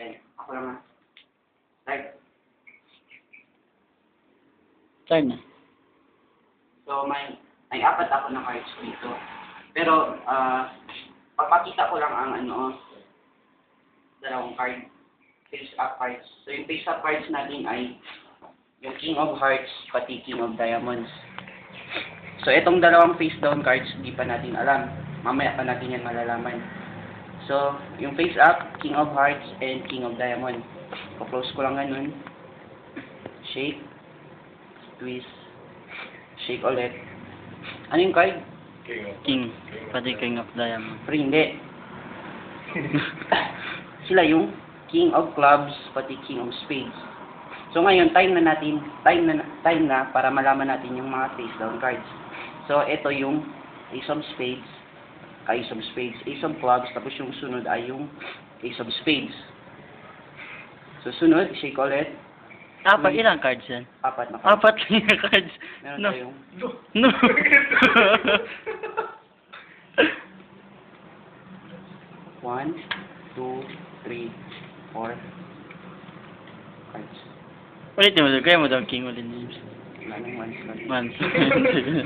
Yan. Ako lang na. Right. Time na. So, may apat ako na cards dito. Pero, papakita ko lang ang dalawang card. Face-up cards. So, yung face-up cards natin ay yung King of Hearts, pati King of Diamonds. So, itong dalawang face-down cards, hindi pa natin alam. Mamaya pa natin yan malalaman. So, yung face-up, King of Hearts, and King of Diamonds. Pa-close ko lang ganun. Shake. Twist. Shake ulit. Ano yung card? King. Pati King of Diamond. Free, hindi. Sila yung King of Clubs, pati King of Spades. So ngayon, time na para malaman natin yung mga face down cards. So ito yung Ace of Spades, Ace of Spades, Ace of Clubs, tapos yung sunod ay yung Ace of Spades. So sunod, shake ulit. Apat, ilang cards yan? Apat na cards. Apat lang yung cards. Meron No. tayong No. one, two, three, four cards. Ulitin mo doon. Kaya mo daw King ulit. Wala nang ones. Man.